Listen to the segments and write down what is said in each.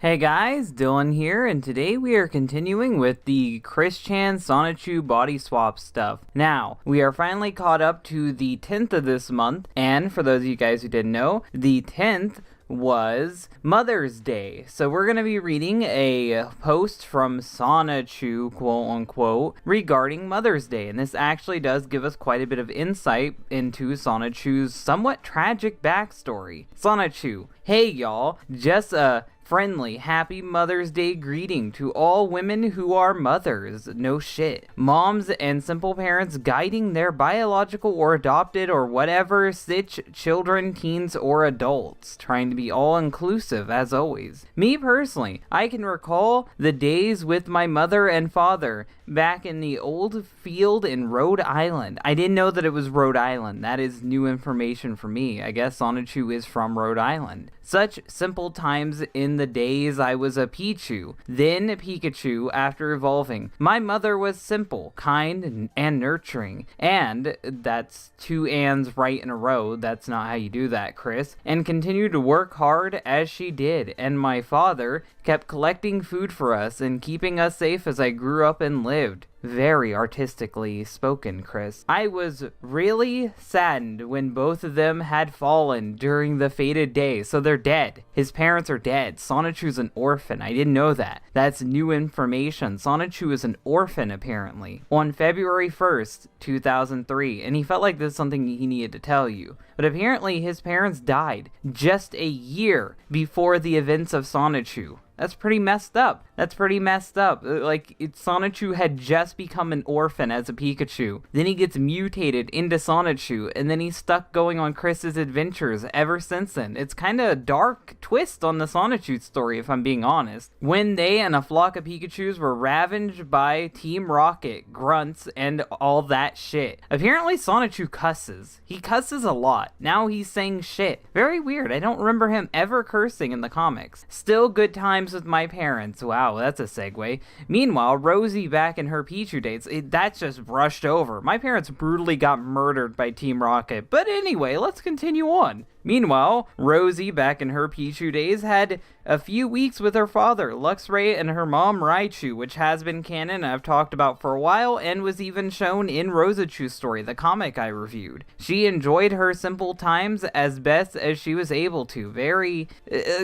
Hey guys, Dylan here, and today we are continuing with the Chris-chan Sonichu body swap stuff. Now, we are finally caught up to the 10th of this month, and for those of you guys who didn't know, the 10th was Mother's Day. So we're going to be reading a post from Sonichu, quote unquote, regarding Mother's Day. And this actually does give us quite a bit of insight into Sonichu's somewhat tragic backstory. Sonichu, hey y'all, just a friendly, happy Mother's Day greeting to all women who are mothers. No shit. Moms and simple parents guiding their biological or adopted or whatever stitch children, teens, or adults. Trying to be all-inclusive, as always. Me personally, I can recall the days with my mother and father back in the old field in Rhode Island. I didn't know that it was Rhode Island. That is new information for me. I guess Sonichu is from Rhode Island. Such simple times in the days I was a Pichu, then Pikachu after evolving. My mother was simple, kind, and nurturing. And that's two ands right in a row. That's not how you do that, Chris. And continued to work hard as she did. And my father kept collecting food for us and keeping us safe as I grew up and lived. Very artistically spoken, Chris. I was really saddened when both of them had fallen during the fated day, so they're dead. His parents are dead. Sonichu's an orphan. I didn't know that. That's new information. Sonichu is an orphan, apparently. On February 1st, 2003, and he felt like this is something he needed to tell you. But apparently his parents died just a year before the events of Sonichu. That's pretty messed up. Like, Sonichu had just become an orphan as a Pikachu. Then he gets mutated into Sonichu, and then he's stuck going on Chris's adventures ever since then. It's kind of a dark twist on the Sonichu story, if I'm being honest. When they and a flock of Pikachus were ravaged by Team Rocket, grunts, and all that shit. Apparently Sonichu cusses. He cusses a lot. Now he's saying shit. Very weird. I don't remember him ever cursing in the comics. Still good times with my parents. Wow, that's a segue. Meanwhile, Rosie back in her Pichu days, that's just brushed over. My parents brutally got murdered by Team Rocket. But anyway, let's continue on. Meanwhile, Rosie, back in her Pichu days, had a few weeks with her father, Luxray, and her mom, Raichu, which has been canon I've talked about for a while, and was even shown in Rosachu's story, the comic I reviewed. She enjoyed her simple times as best as she was able to.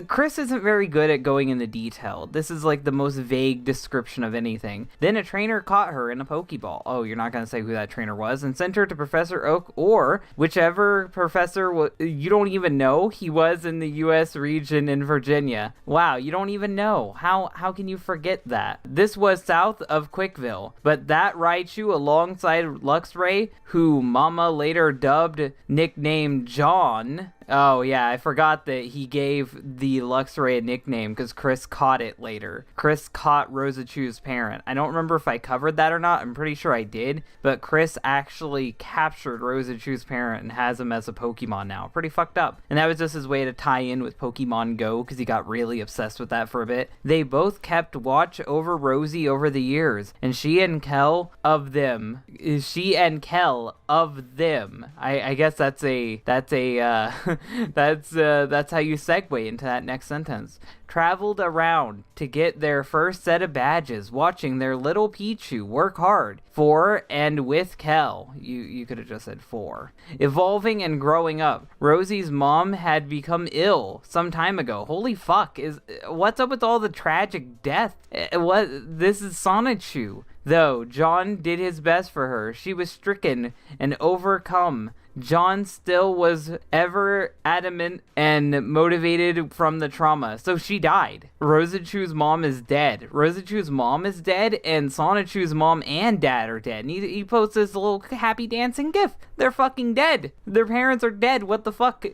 Chris isn't very good at going into detail. This is like the most vague description of anything. Then a trainer caught her in a Pokeball. Oh, you're not going to say who that trainer was, and sent her to Professor Oak, or whichever professor you don't even know. He was in the U.S. region in Virginia. Wow, you don't even know. How can you forget that? This was south of Quickville, but that Raichu alongside Luxray, who Mama later dubbed nicknamed John. Oh yeah, I forgot that he gave the Luxray a nickname because Chris caught it later. Chris caught Rosachu's parent. I don't remember if I covered that or not. I'm pretty sure I did. But Chris actually captured Rosachu's parent and has him as a Pokemon now. Pretty fucked up. And that was just his way to tie in with Pokemon Go because he got really obsessed with that for a bit. They both kept watch over Rosie over the years. And she and Kel of them. I guess that's how you segue into that next sentence. Traveled around to get their first set of badges, watching their little Pichu work hard for and with Kel. You could have just said for. Evolving and growing up. Rosie's mom had become ill some time ago. Holy fuck, what's up with all the tragic death? This is Sonichu. Though John did his best for her, she was stricken and overcome. John still was ever adamant and motivated from the trauma, so she died. Rosachu's mom is dead. And Sonichu's mom and dad are dead. And he posts this little happy dancing gif. They're fucking dead. Their parents are dead. What the fuck?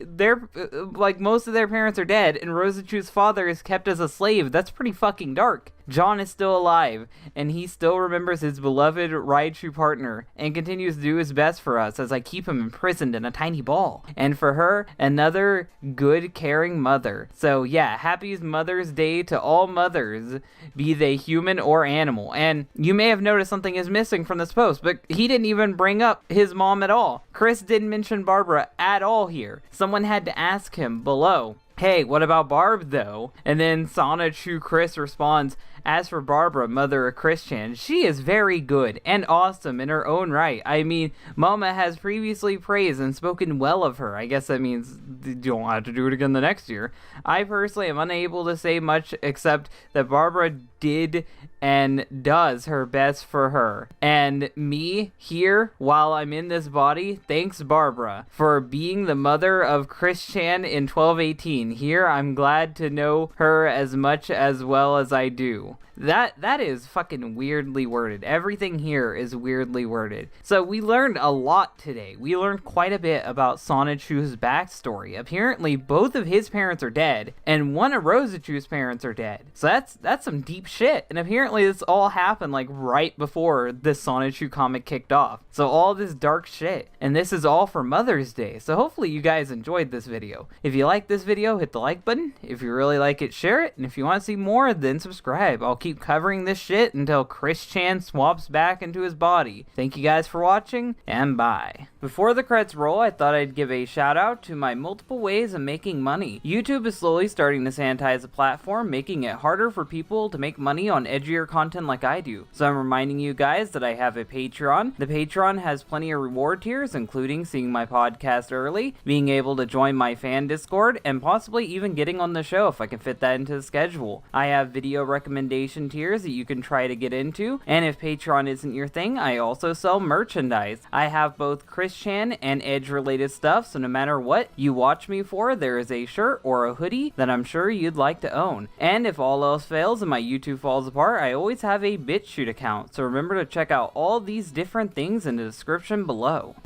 Most of their parents are dead, and Rosachu's father is kept as a slave. That's pretty fucking dark. John is still alive, and he still remembers his beloved Raichu partner, and continues to do his best for us as I keep him imprisoned in a tiny ball. And for her, another good, caring mother. So yeah, happy Mother's Day to all mothers, be they human or animal. And you may have noticed something is missing from this post, but he didn't even bring up his mom at all. Chris didn't mention Barbara at all here. Someone had to ask him below. Hey, what about Barb though? And then Sonichu Chris responds, as for Barbara, mother of Christian, she is very good and awesome in her own right. I mean, Mama has previously praised and spoken well of her. I guess that means you don't have to do it again the next year. I personally am unable to say much except that Barbara did and does her best for her. And me, here, while I'm in this body, thanks Barbara for being the mother of Christian in 1218. Here, I'm glad to know her as much as well as I do. That is fucking weirdly worded. Everything here is weirdly worded. So we learned a lot today. We learned quite a bit about Sonichu's backstory. Apparently, both of his parents are dead, and one of Rosicru's parents are dead. So that's some deep shit. And apparently this all happened like right before this Sonichu comic kicked off. So all this dark shit. And this is all for Mother's Day. So hopefully you guys enjoyed this video. If you like this video, hit the like button. If you really like it, share it. And if you want to see more, then subscribe. I'll keep covering this shit until Chris Chan swaps back into his body. Thank you guys for watching, and bye. Before the credits roll, I thought I'd give a shout out to my multiple ways of making money. YouTube is slowly starting to sanitize the platform, making it harder for people to make money on edgier content like I do. So I'm reminding you guys that I have a Patreon. The Patreon has plenty of reward tiers, including seeing my podcast early, being able to join my fan Discord, and possibly even getting on the show if I can fit that into the schedule. I have video recommendation tiers that you can try to get into, and if Patreon isn't your thing, I also sell merchandise. I have both Chris Chan and Edge related stuff, so no matter what you watch me for, there is a shirt or a hoodie that I'm sure you'd like to own. And if all else fails and my YouTube falls apart, I always have a BitChute account, so remember to check out all these different things in the description below.